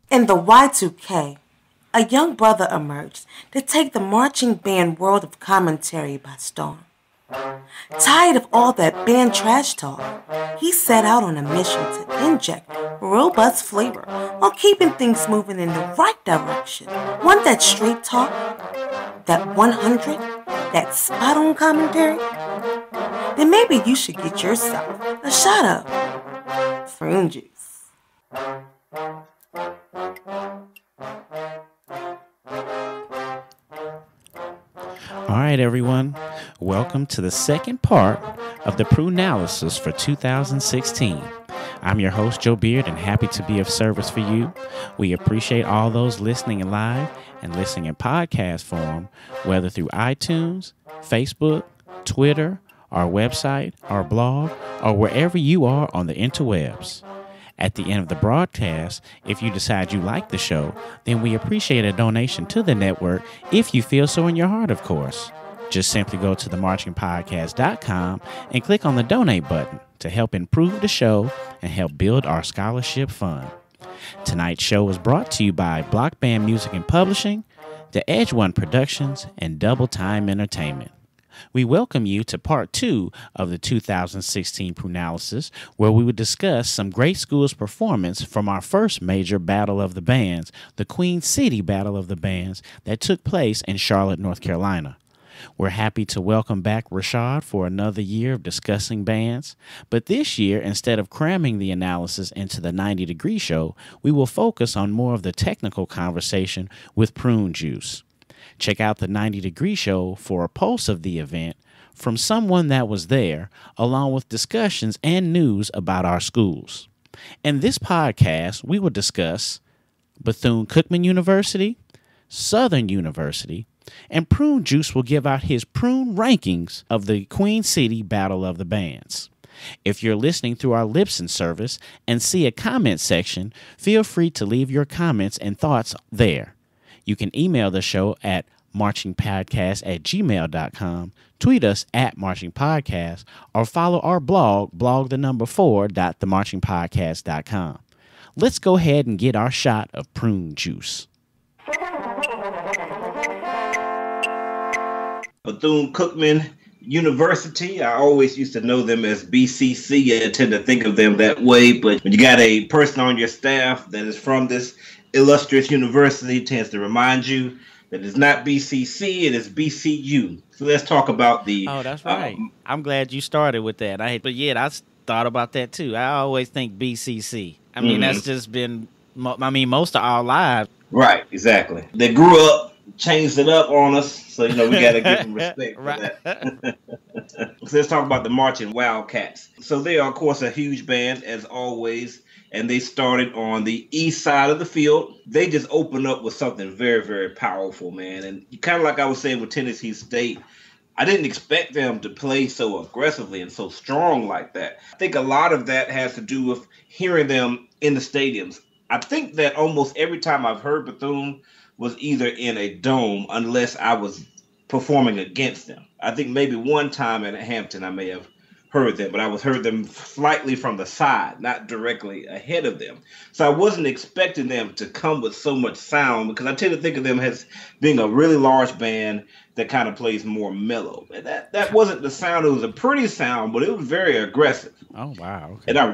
In the Y2K, a young brother emerged to take the marching band world of commentary by storm. Tired of all that band trash talk, he set out on a mission to inject robust flavor while keeping things moving in the right direction. Want that straight talk? That 100? That spot-on commentary? Then maybe you should get yourself a shot of prune juice. All right, everyone. Welcome to the second part of the Prunalysis for 2016. I'm your host, Joe Beard, and happy to be of service for you. We appreciate all those listening live and listening in podcast form, whether through iTunes, Facebook, Twitter, our website, our blog, or wherever you are on the interwebs. At the end of the broadcast, if you decide you like the show, then we appreciate a donation to the network if you feel so in your heart, of course. Just simply go to themarchingpodcast.com and click on the donate button to help improve the show and help build our scholarship fund. Tonight's show is brought to you by Block Band Music and Publishing, The Edge One Productions, and Double Time Entertainment. We welcome you to part 2 of the 2016 Prunalysis, where we would discuss some great schools' performance from our first major Battle of the Bands, the Queen City Battle of the Bands, that took place in Charlotte, North Carolina. We're happy to welcome back Rashad for another year of discussing bands, but this year, instead of cramming the analysis into the 90 Degree Show, we will focus on more of the technical conversation with Prune Juice. Check out the 90 Degree Show for a pulse of the event from someone that was there, along with discussions and news about our schools. In this podcast, we will discuss Bethune-Cookman University, Southern University, and Prune Juice will give out his PrunRankings of the Queen City Battle of the Bands. If you're listening through our Libsyn service and see a comment section, feel free to leave your comments and thoughts there. You can email the show at marchingpodcast@gmail.com, tweet us at marchingpodcast, or follow our blog, blog4.themarchingpodcast.com. Let's go ahead and get our shot of prune juice. Bethune-Cookman University. I always used to know them as BCC. I tend to think of them that way, but when you got a person on your staff that is from this illustrious university, it tends to remind you that it's not BCC, it is BCU. So let's talk about the... Oh, that's right. I'm glad you started with that. I thought about that too. I always think BCC. I mean, that's just been, most of our lives. Right, exactly. They grew up, changed it up on us, so, we got to give them respect for that. So let's talk about the Marching Wildcats. So they are, of course, a huge band, as always, and they started on the east side of the field. They just opened up with something very, very powerful, man. And kind of like I was saying with Tennessee State, I didn't expect them to play so aggressively and so strong like that. I think a lot of that has to do with hearing them in the stadiums. I think that almost every time I've heard Bethune was either in a dome, unless I was performing against them. I think maybe one time at Hampton I may have heard them, but I heard them slightly from the side, not directly ahead of them. So I wasn't expecting them to come with so much sound, because I tend to think of them as being a really large band that kind of plays more mellow. And that wasn't the sound. It was a pretty sound, but it was very aggressive. Oh, wow. Okay. And I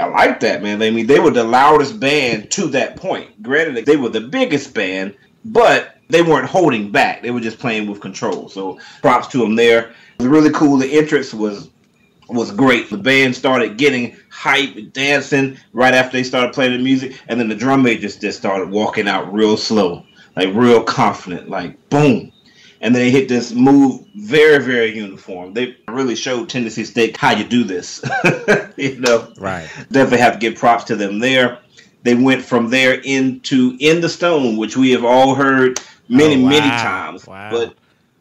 like that, man. I mean, they were the loudest band to that point. Granted, they were the biggest band, but they weren't holding back. They were just playing with control. So props to them there. It was really cool. The entrance was great. The band started getting hype and dancing right after they started playing the music, and then the drum majors just started walking out real slow, like real confident, like boom. And they hit this move very, very uniform. They really showed Tennessee State how you do this. Right. Definitely have to give props to them there. They went from there into In the Stone, which we have all heard many times. Wow. But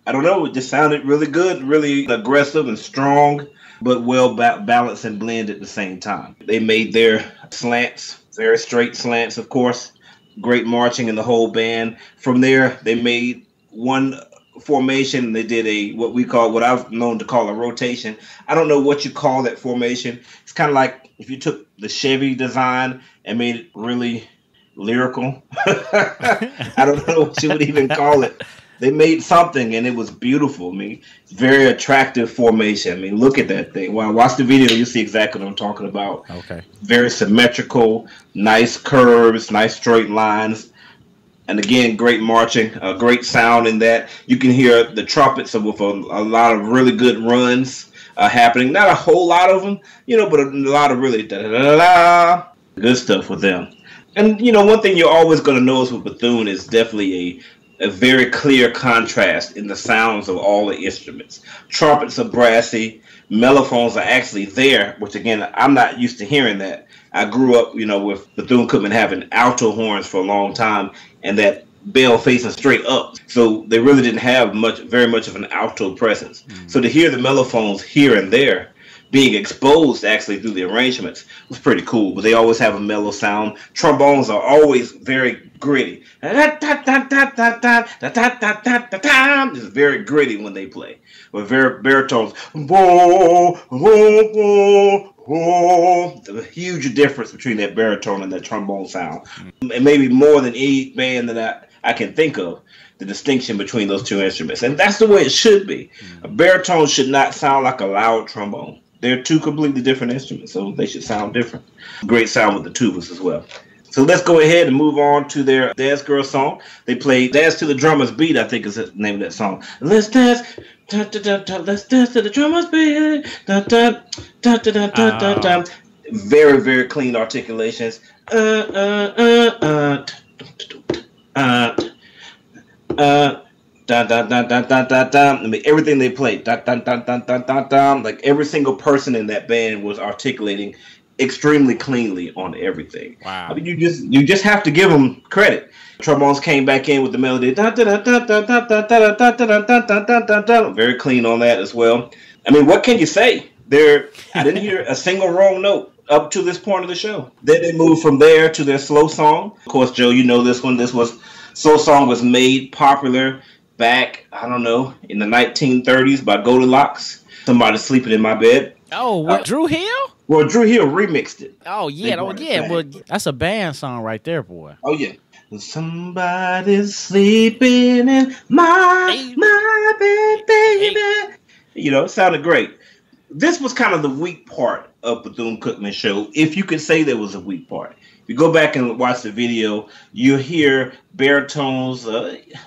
I don't know, it just sounded really good, really aggressive and strong, but well balanced and blend at the same time. They made their slants, very straight slants, of course. Great marching in the whole band. From there, they made one formation. They did what I've known to call a rotation. I don't know what you call that formation. It's kind of like if you took the Chevy design and made it really lyrical. I don't know what you would even call it. They made something and it was beautiful. I mean, it's very attractive formation. I mean, look at that thing. When I watch the video, you'll see exactly what I'm talking about. Okay. Very symmetrical, nice curves, nice straight lines. And again, great marching, great sound in that. You can hear the trumpets with a lot of really good runs happening. Not a whole lot of them, but a lot of really da-da-da-da-da, good stuff with them. And, one thing you're always going to notice with Bethune is definitely a very clear contrast in the sounds of all the instruments. Trumpets are brassy. Mellophones are actually there, which, again, I'm not used to hearing that. I grew up, with Bethune-Cookman having alto horns for a long time and that bell facing straight up. So they really didn't have very much of an alto presence. Mm-hmm. So to hear the mellophones here and there being exposed actually through the arrangements was pretty cool. But they always have a mellow sound. Trombones are always very gritty. It's very gritty when they play. With baritones, the huge difference between that baritone and that trombone sound. And maybe more than any band that I can think of, the distinction between those two instruments. And that's the way it should be. A baritone should not sound like a loud trombone. They're two completely different instruments, so they should sound different. Great sound with the tubas as well. So let's go ahead and move on to their Dance Girl song. They play Dance to the Drummer's Beat, I think is the name of that song. Let's dance, let's dance to the drummer's beat. Very, very clean articulations. I mean, everything they played, like every single person in that band was articulating extremely cleanly on everything. Wow. I mean, you just have to give them credit. Trombones came back in with the melody. Very clean on that as well. I mean, what can you say? I didn't hear a single wrong note up to this point of the show. Then they moved from there to their slow song. Of course, Joe, you know this one. Slow song was made popular back, I don't know, in the 1930s by Goldilocks. Somebody sleeping in my bed. Oh, Drew Hill? Well, Drew Hill remixed it. Oh, yeah. Well, that's a band song right there, boy. Oh, yeah. Somebody's sleeping in my bed, baby. It sounded great. This was kind of the weak part of Bethune-Cookman show, if you could say there was a weak part. If you go back and watch the video, you hear baritones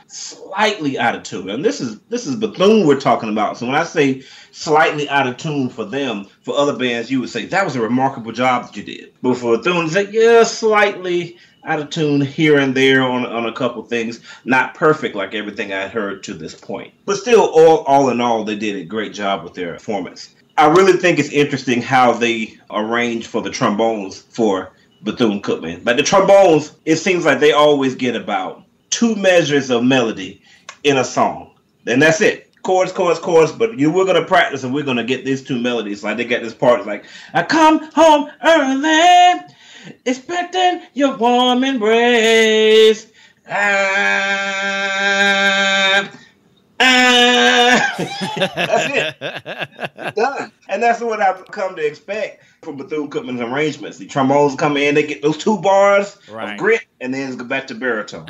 slightly out of tune. And this is Bethune we're talking about. So when I say slightly out of tune for them, for other bands, you would say that was a remarkable job that you did. But for Bethune, it's like, yeah, slightly out of tune here and there on a couple things. Not perfect like everything I had heard to this point. But still, all in all, they did a great job with their performance. I really think it's interesting how they arranged for the trombones for Bethune-Cookman. But the trombones, it seems like they always get about 2 measures of melody in a song. And that's it. Chorus, but we're going to practice and we're going to get these 2 melodies. Like they got this part, it's like, I come home early, expecting your warm embrace. That's it. Done. And that's what I've come to expect from Bethune-Cookman's arrangements. The trombones come in, they get those 2 bars of grit, and then go back to baritone.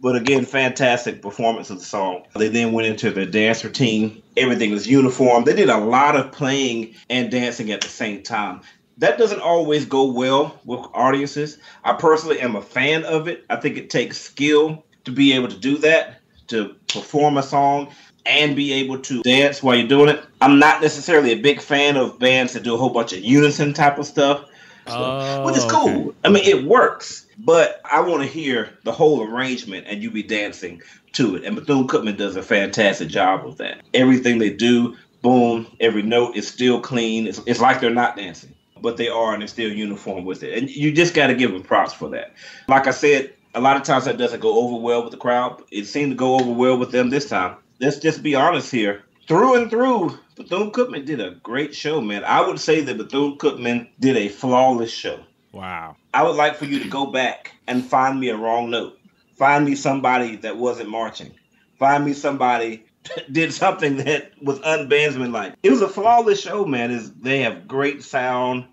But again, fantastic performance of the song. They then went into their dance routine. Everything was uniform. They did a lot of playing and dancing at the same time. That doesn't always go well with audiences. I personally am a fan of it. I think it takes skill to be able to do that, to perform a song and be able to dance while you're doing it. I'm not necessarily a big fan of bands that do a whole bunch of unison type of stuff, which is cool. Okay. I mean, it works, but I want to hear the whole arrangement and you be dancing to it. And Bethune-Cookman does a fantastic job with that. Everything they do, boom, every note is still clean. It's like they're not dancing, but they are, and they're still uniform with it. And you just got to give them props for that. Like I said, a lot of times that doesn't go over well with the crowd. It seemed to go over well with them this time. Let's just be honest here. Through and through, Bethune-Cookman did a great show, man. I would say that Bethune-Cookman did a flawless show. Wow. I would like for you to go back and find me a wrong note. Find me somebody that wasn't marching. Find me somebody that did something that was unbandsman-like. It was a flawless show, man. They have great sound.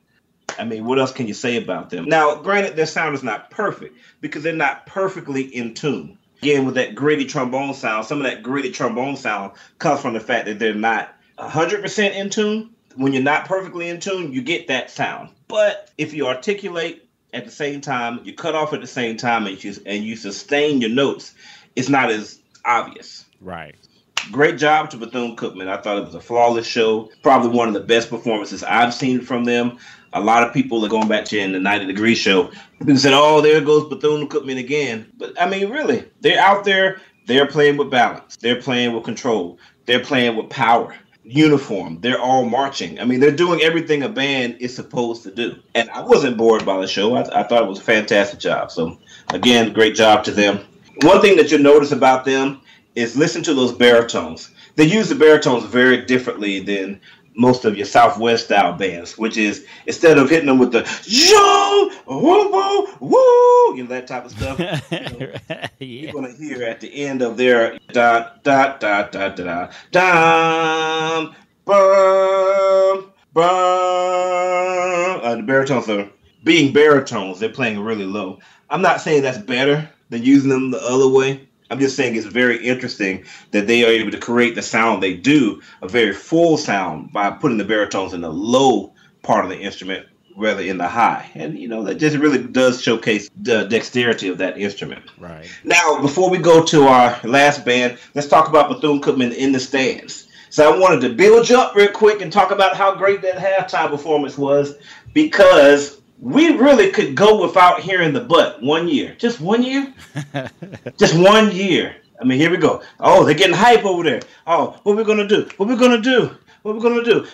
I mean, what else can you say about them? Now, granted, their sound is not perfect because they're not perfectly in tune. Again, with that gritty trombone sound, some of that gritty trombone sound comes from the fact that they're not 100% in tune. When you're not perfectly in tune, you get that sound. But if you articulate at the same time, you cut off at the same time, and you sustain your notes, it's not as obvious. Right. Great job to Bethune-Cookman. I thought it was a flawless show. Probably one of the best performances I've seen from them. A lot of people are going back to in the 90 Degree show. People said, oh, there goes Bethune-Cookman again. But, I mean, really, they're out there. They're playing with balance. They're playing with control. They're playing with power. Uniform. They're all marching. I mean, they're doing everything a band is supposed to do. And I wasn't bored by the show. I thought it was a fantastic job. So, again, great job to them. One thing that you'll notice about them is listen to those baritones. They use the baritones very differently than most of your Southwest style bands, which is instead of hitting them with the yo, woo, woo, woo, you know, that type of stuff. Yeah. You're gonna hear at the end of their da da da da da da bum bum. The baritones are being baritones. They're playing really low. I'm not saying that's better than using them the other way. I'm just saying it's very interesting that they are able to create the sound they do, a very full sound, by putting the baritones in the low part of the instrument rather in the high. And, you know, that just really does showcase the dexterity of that instrument. Right. Now, before we go to our last band, let's talk about Bethune-Cookman in the stands. So I wanted to build you up real quick and talk about how great that halftime performance was, because we really could go without hearing the butt 1 year. Just 1 year? Just 1 year. I mean, here we go. Oh, they're getting hype over there. Oh, what we gonna do? What we gonna do? What we gonna do?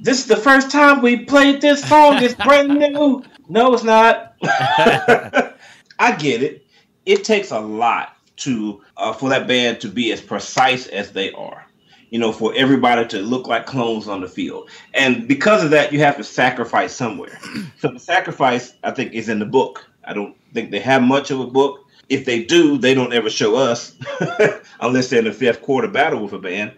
This is the first time we played this song. It's brand new. No, it's not. I get it. It takes a lot to for that band to be as precise as they are. You know, for everybody to look like clones on the field. And because of that, you have to sacrifice somewhere. So the sacrifice, I think, is in the book. I don't think they have much of a book. If they do, they don't ever show us unless they're in the fifth quarter battle with a band.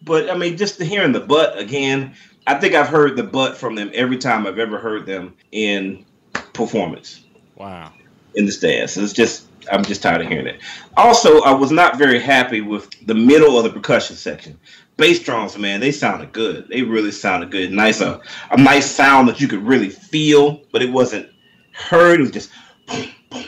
But, I mean, just hearing the butt again, I think I've heard the butt from them every time I've ever heard them in performance. Wow. In the stands. So it's just, I'm just tired of hearing it. Also, I was not very happy with the middle of the percussion section. Bass drums, man, they sounded good. They really sounded good. Nice, a nice sound that you could really feel, but it wasn't heard. It was just boom, boom,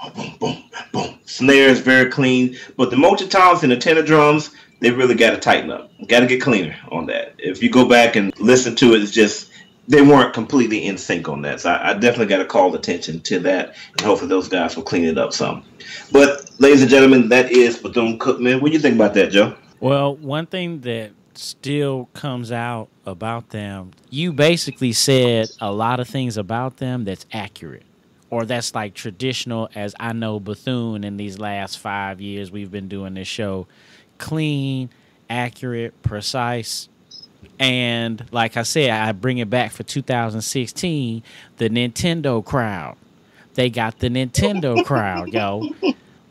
oh, boom, boom, boom. Snares very clean, but the multi-toms and the tenor drums, they really got to tighten up. Got to get cleaner on that. If you go back and listen to it, it's just they weren't completely in sync on that. So I definitely got to call attention to that, and hopefully those guys will clean it up some. But, ladies and gentlemen, that is Bethune-Cookman. What do you think about that, Joe? Well, one thing that still comes out about them, you basically said a lot of things about them that's accurate, or that's like traditional, as I know Bethune in these last 5 years we've been doing this show. Clean, accurate, precise. And like I said, I bring it back for 2016, the Nintendo crowd. They got the Nintendo crowd, yo.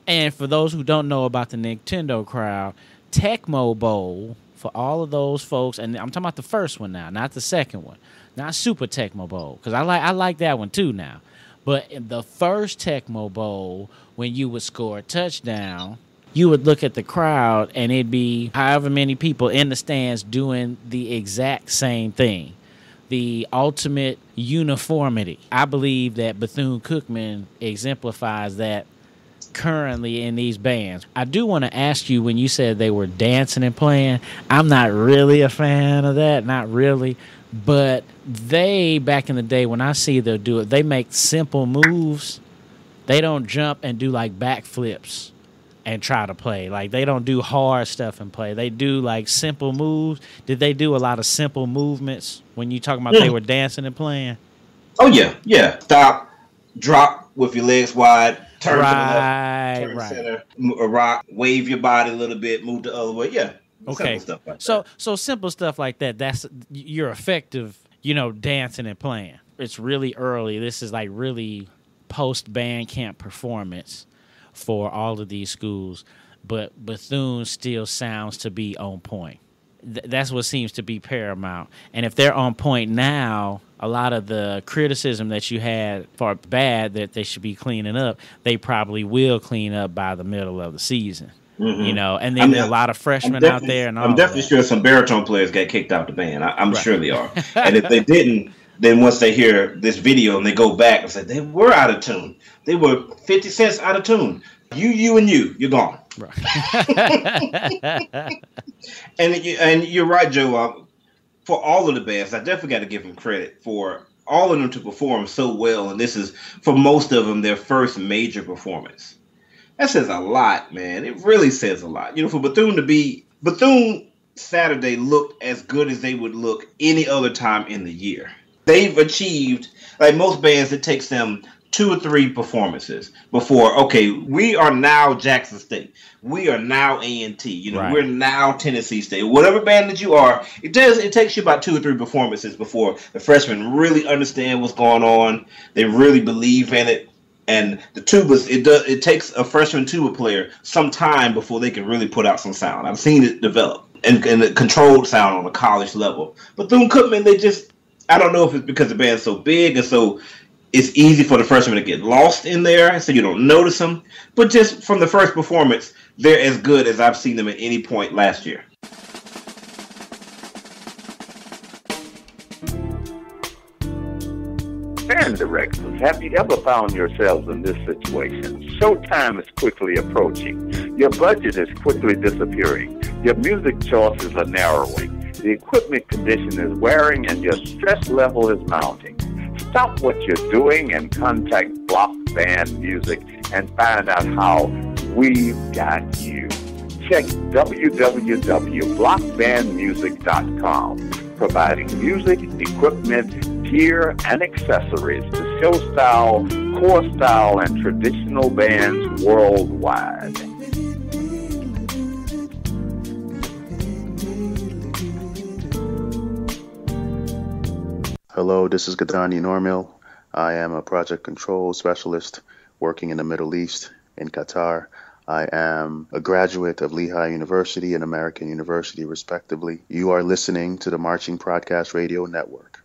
And for those who don't know about the Nintendo crowd, Tecmo Bowl, for all of those folks, and I'm talking about the first one now, not the second one, not Super Tecmo Bowl, because I like that one too now. But in the first Tecmo Bowl, when you would score a touchdown, you would look at the crowd and it'd be however many people in the stands doing the exact same thing. The ultimate uniformity. I believe that Bethune-Cookman exemplifies that currently in these bands. I do want to ask you, when you said they were dancing and playing, I'm not really a fan of that, not really. But they, back in the day, when I see them do it, they make simple moves. They don't jump and do like backflips and try to play. Like, they don't do hard stuff and play. They do like simple moves. Did they do a lot of simple movements when you talking about they were dancing and playing? Oh yeah. Stop, drop with your legs wide, turn right, to the left, turn center, rock, wave your body a little bit, move the other way. Yeah. Okay. Stuff like so simple stuff like that. That's you're effective, dancing and playing. It's really early. This is like really post band camp performance for all of these schools, but Bethune still sounds to be on point. that's what seems to be paramount. And if they're on point now, a lot of the criticism that you had for bad that they should be cleaning up, they probably will clean up by the middle of the season. You know, and then there are a lot of freshmen out there, and all I'm definitely sure some baritone players got kicked out the band. I'm Right. sure they are. And if they didn't, then once they hear this video and they go back and say they were out of tune, they were 50 cents out of tune. You're gone. Right. And you're right, Joe. For all of the bands, I definitely got to give them credit for all of them to perform so well. And this is, for most of them, their first major performance. That says a lot, man. It really says a lot. You know, for Bethune Saturday looked as good as they would look any other time in the year. They've achieved, like most bands, it takes them 2 or 3 performances before, okay, we are now Jackson State. We are now A&T. You know, Right. We're now Tennessee State. Whatever band that you are, it takes you about 2 or 3 performances before the freshmen really understand what's going on. They really believe in it. And the tubas, it takes a freshman tuba player some time before they can really put out some sound. I've seen it develop and a controlled sound on a college level. But Cookman, I don't know if it's because the band's so big and so it's easy for the freshmen to get lost in there, so you don't notice them. But just from the first performance, they're as good as I've seen them at any point last year. Band directors, have you ever found yourselves in this situation? Showtime is quickly approaching. Your budget is quickly disappearing. Your music choices are narrowing. The equipment condition is wearing and your stress level is mounting. Stop what you're doing and contact Block Band Music and find out how we've got you. Check www.blockbandmusic.com, providing music, equipment, gear, and accessories to show style, core style, and traditional bands worldwide. Hello, this is Gadani Normil. I am a project control specialist working in the Middle East, in Qatar. I am a graduate of Lehigh University and American University, respectively. You are listening to the Marching Podcast Radio Network.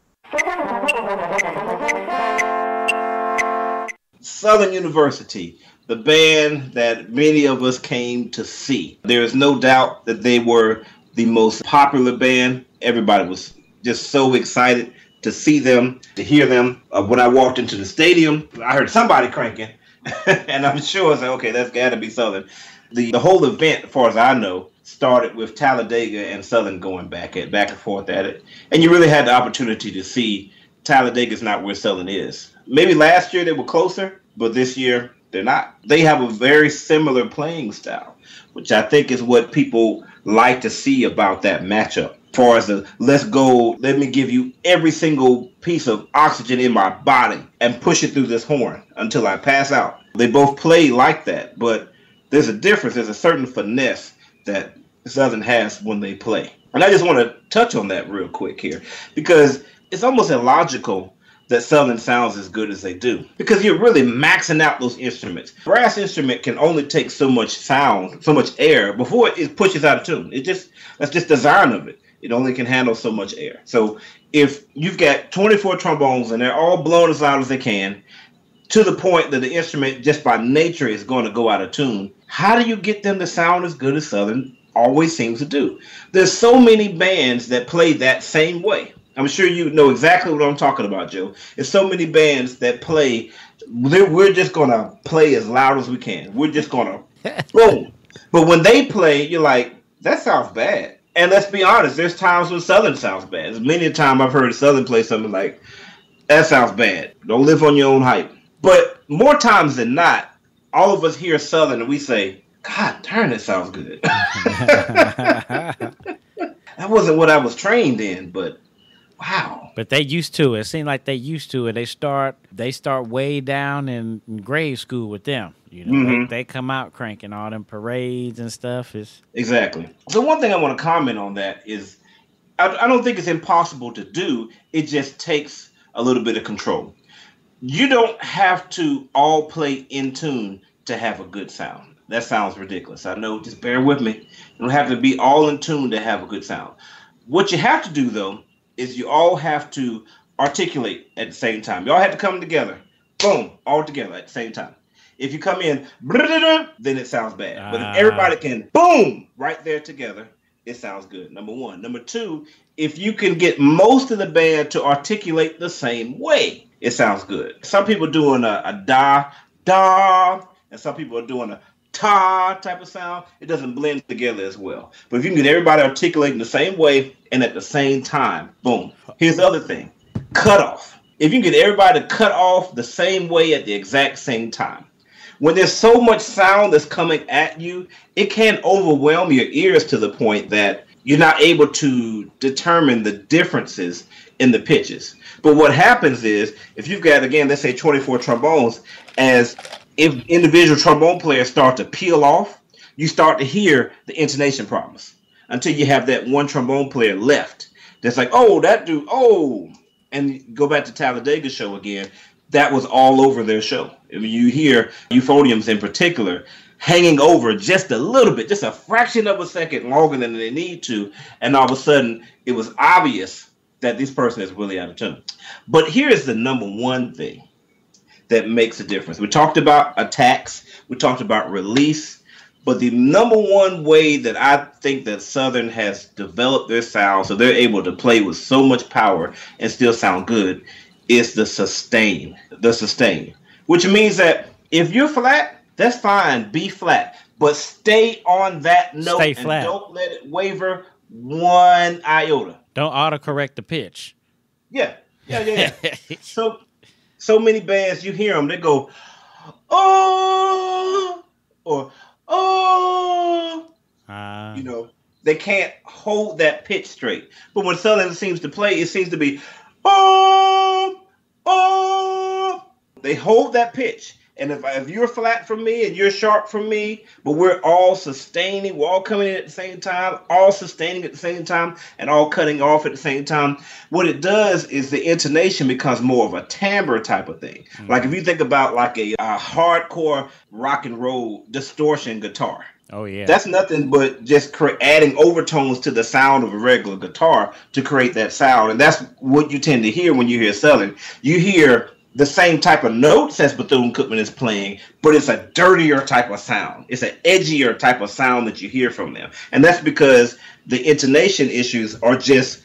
Southern University, the band that many of us came to see. There is no doubt that they were the most popular band. Everybody was just so excited to see them, to hear them. When I walked into the stadium, I heard somebody cranking, and I'm sure I was like, okay, that's got to be Southern. The whole event, as far as I know, started with Talladega and Southern going back and forth at it. And you really had the opportunity to see Talladega's not where Southern is. Maybe last year they were closer, but this year they're not. They have a very similar playing style, which I think is what people like to see about that matchup. As far as let's go, let me give you every single piece of oxygen in my body and push it through this horn until I pass out. They both play like that, but there's a difference. There's a certain finesse that Southern has when they play. And I just want to touch on that real quick here, because it's almost illogical that Southern sounds as good as they do, because you're really maxing out those instruments. Brass instrument can only take so much sound, so much air before it pushes out of tune. That's just the design of it. It only can handle so much air. So if you've got 24 trombones and they're all blown as loud as they can, to the point that the instrument just by nature is going to go out of tune, how do you get them to sound as good as Southern always seems to do? There's so many bands that play that same way. I'm sure you know exactly what I'm talking about, Joe. There's so many bands that play, we're just going to play as loud as we can. We're just going to boom. But when they play, you're like, that sounds bad. And let's be honest, there's times when Southern sounds bad. There's many a time I've heard Southern play something like, that sounds bad. Don't live on your own hype. But more times than not, all of us hear Southern and we say, God darn, that sounds good. That wasn't what I was trained in, but wow. But they used to it. It seems like they used to it. They start way down in grade school with them. You know, they come out cranking all them parades and stuff. Exactly. So one thing I want to comment on that is I don't think it's impossible to do. It just takes a little bit of control. You don't have to all play in tune to have a good sound. that sounds ridiculous. I know, just bear with me. You don't have to be all in tune to have a good sound. What you have to do, though, is you all have to articulate at the same time. You all have to come together. Boom, all together at the same time. If you come in, then it sounds bad. But if everybody can, boom, right there together, it sounds good. Number one. Number two, if you can get most of the band to articulate the same way, it sounds good. Some people doing a da, and some people are doing a ta type of sound. It doesn't blend together as well. But if you can get everybody articulating the same way and at the same time, boom. Here's the other thing. Cut off. If you can get everybody to cut off the same way at the exact same time. When there's so much sound that's coming at you, it can overwhelm your ears to the point that you're not able to determine the differences in the pitches. But what happens is, if you've got, again, let's say 24 trombones, as if individual trombone players start to peel off, you start to hear the intonation problems until you have that one trombone player left. That's like, oh, that dude, oh. And go back to Talladega's show again. That was all over their show. I mean, you hear euphoniums in particular hanging over just a little bit, just a fraction of a second longer than they need to. And all of a sudden, it was obvious that this person is really out of tune. But here is the number one thing that makes a difference. We talked about attacks. We talked about release. But the number one way that I think that Southern has developed their sound so they're able to play with so much power and still sound good is the sustain. Which means that if you're flat, that's fine, be flat. But stay on that note and don't let it waver one iota. Don't autocorrect the pitch. Yeah. So many bands, you hear them, they go, oh, or oh, you know, they can't hold that pitch straight. But when Southern seems to play, it seems to be, oh, they hold that pitch. And if you're flat from me and you're sharp from me, but we're all sustaining, we're all coming in at the same time, all sustaining at the same time, and all cutting off at the same time, what it does is the intonation becomes more of a timbre type of thing. Mm-hmm. Like if you think about like a hardcore rock and roll distortion guitar. Oh, yeah. That's nothing but just adding overtones to the sound of a regular guitar to create that sound. And that's what you tend to hear when you hear Southern. You hear the same type of notes as Bethune-Cookman is playing, but it's a dirtier type of sound. It's an edgier type of sound that you hear from them. And that's because the intonation issues are just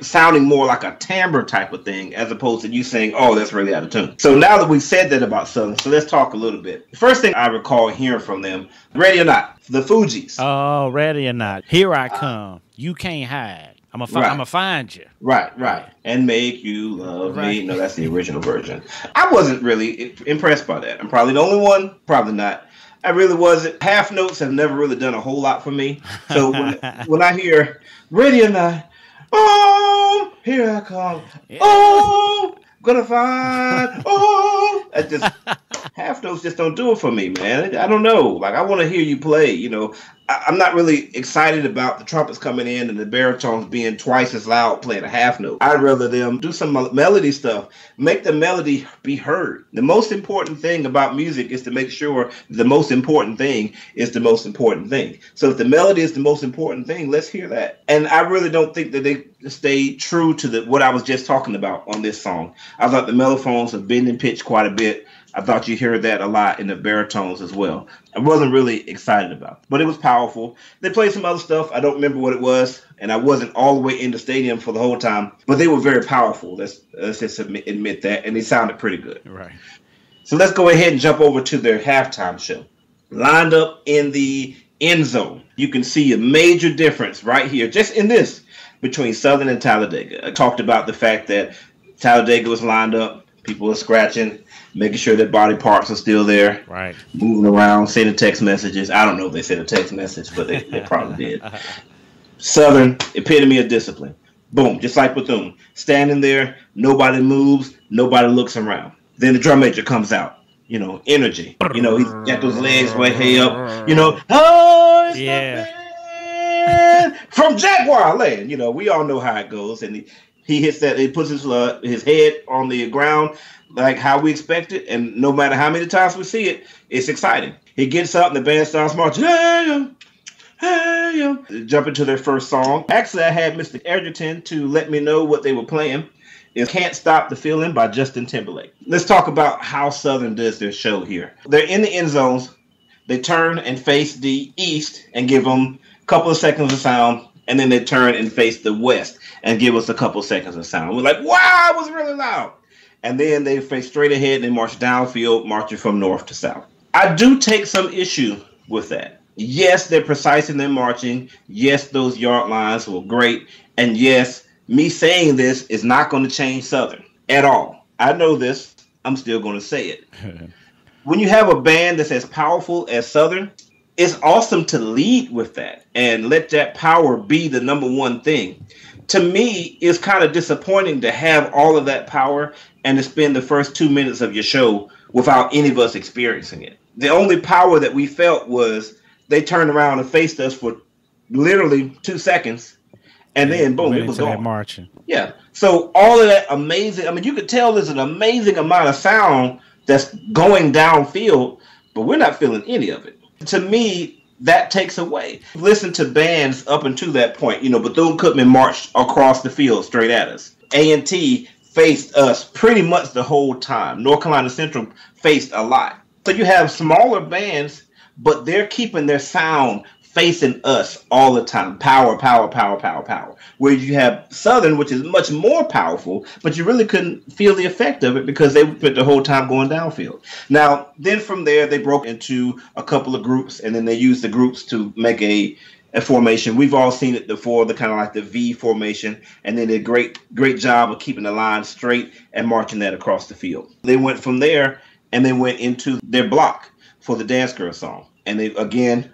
sounding more like a timbre type of thing as opposed to you saying, oh, that's really out of tune. So now that we've said that about Southern, so let's talk a little bit. The first thing I recall hearing from them, Ready or Not, the Fugees. Oh, Ready or Not. Here I come. You can't hide. I'm gonna find you. Right. And make you love me. No, that's the original version. I wasn't really impressed by that. I'm probably the only one. Probably not. I really wasn't. Half notes have never really done a whole lot for me. So when I hear Ready or Not, oh, here I come. Yeah. Oh, gonna find. Oh, I just half notes just don't do it for me, man. I don't know. Like I want to hear you play. You know, I'm not really excited about the trumpets coming in and the baritones being twice as loud playing a half note. I'd rather them do some melody stuff, make the melody be heard. The most important thing about music is to make sure the most important thing is the most important thing. So if the melody is the most important thing, let's hear that. And I really don't think that they stay true to what I was just talking about on this song. I thought the mellophones have been in pitch quite a bit. I thought you heard that a lot in the baritones as well. I wasn't really excited about it, but it was powerful. They played some other stuff. I don't remember what it was, and I wasn't all the way in the stadium for the whole time, but they were very powerful. Let's just admit that, and they sounded pretty good. Right. So let's go ahead and jump over to their halftime show. Lined up in the end zone, you can see a major difference right here, just in this, between Southern and Talladega. I talked about the fact that Talladega was lined up. People are scratching, making sure that body parts are still there. Right. Moving around, sending text messages. I don't know if they sent a text message, but they probably did. Southern, epitome of discipline. Boom, just like Bethune. Standing there, nobody moves, nobody looks around. Then the drum major comes out. You know, energy. You know, he's got those legs way up. You know, oh, it's from Jaguar Land. You know, we all know how it goes. And He hits that. He puts his head on the ground like how we expect it, and no matter how many times we see it, it's exciting. He gets up and the band starts marching. Hey, jump into their first song. Actually, I had Mr. Edgerton to let me know what they were playing. It's Can't Stop the Feeling by Justin Timberlake. Let's talk about how Southern does their show here. They're in the end zones. They turn and face the east and give them a couple of seconds of sound, and then they turn and face the west and give us a couple of seconds of sound. We're like, wow, it was really loud. And then they face straight ahead and they march downfield, marching from north to south. I do take some issue with that. Yes, they're precise in their marching. Yes, those yard lines were great. And yes, me saying this is not going to change Southern at all. I know this. I'm still going to say it. When you have a band that's as powerful as Southern, it's awesome to lead with that and let that power be the number one thing. To me, it's kind of disappointing to have all of that power and to spend the first 2 minutes of your show without any of us experiencing it. The only power that we felt was they turned around and faced us for literally 2 seconds, and then boom, it was gone. Marching. Yeah. So all of that amazing, I mean, you could tell there's an amazing amount of sound that's going downfield, but we're not feeling any of it. To me, that takes away. Listen to bands up until that point. You know, Bethune Cookman marched across the field straight at us. A&T faced us pretty much the whole time. North Carolina Central faced a lot. So you have smaller bands, but they're keeping their sound facing us all the time. Power, power, power, power, power. Where you have Southern, which is much more powerful, but you really couldn't feel the effect of it because they spent the whole time going downfield. Now, then from there, they broke into a couple of groups, and then they used the groups to make a formation. We've all seen it before, the kind of like the V formation, and they did a great job of keeping the line straight and marching that across the field. They went from there, and they went into their block for the Dance Girl song. And they, again,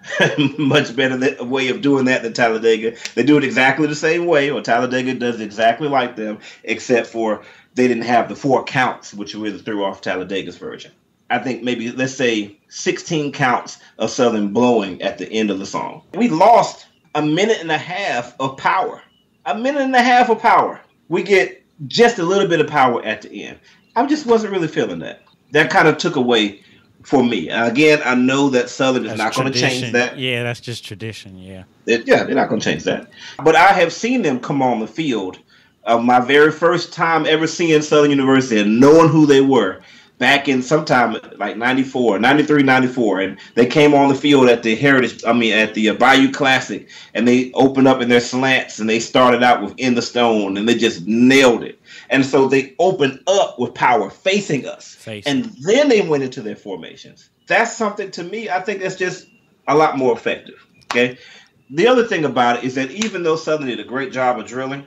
much better way of doing that than Talladega. They do it exactly the same way, or Talladega does exactly like them, except for they didn't have the 4 counts, which really threw off Talladega's version. I think maybe, let's say, 16 counts of Southern blowing at the end of the song. We lost a minute and a half of power. A minute and a half of power. We get just a little bit of power at the end. I just wasn't really feeling that. That kind of took away for me. Again, I know that Southern is not going to change that. Yeah, that's just tradition, yeah. They're not going to change that. But I have seen them come on the field. My very first time ever seeing Southern University and knowing who they were back in sometime like 93, 94. And they came on the field at the Bayou Classic, and they opened up in their slants, and they started out with In the Stone, and they just nailed it. And so they opened up with power facing us. And then they went into their formations. That's something, to me, I think that's just a lot more effective. Okay. The other thing about it is that even though Southern did a great job of drilling,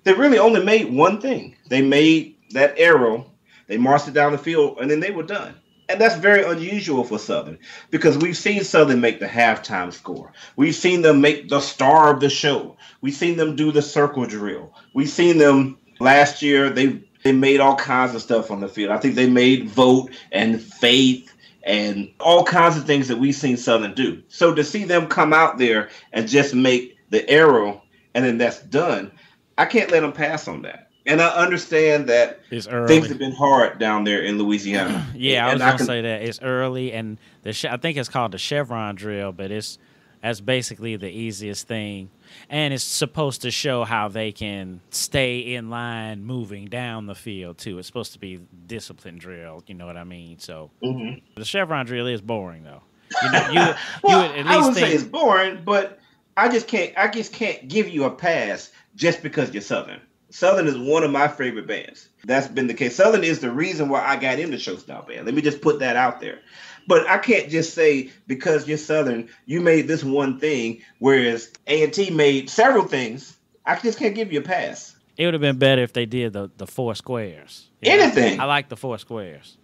they really only made one thing. They made that arrow, they marched it down the field, and then they were done. And that's very unusual for Southern, because we've seen Southern make the halftime score. We've seen them make the star of the show. We've seen them do the circle drill. We've seen them last year, they made all kinds of stuff on the field. I think they made Vote and Faith and all kinds of things that we've seen Southern do. So to see them come out there and just make the arrow and then that's done, I can't let them pass on that. And I understand that things have been hard down there in Louisiana. Yeah, I was going to say that. It's early, and I think it's called the Chevron drill, but that's basically the easiest thing. And it's supposed to show how they can stay in line moving down the field, too. It's supposed to be discipline drill, you know what I mean? So the Chevron drill is boring, though. I wouldn't say it's boring, but I just can't give you a pass just because you're Southern. Southern is one of my favorite bands. That's been the case. Southern is the reason why I got into Showstyle Band. Let me just put that out there. But I can't just say because you're Southern, you made this one thing, whereas A&T made several things. I just can't give you a pass. It would have been better if they did the 4 squares. Anything. I like the 4 squares.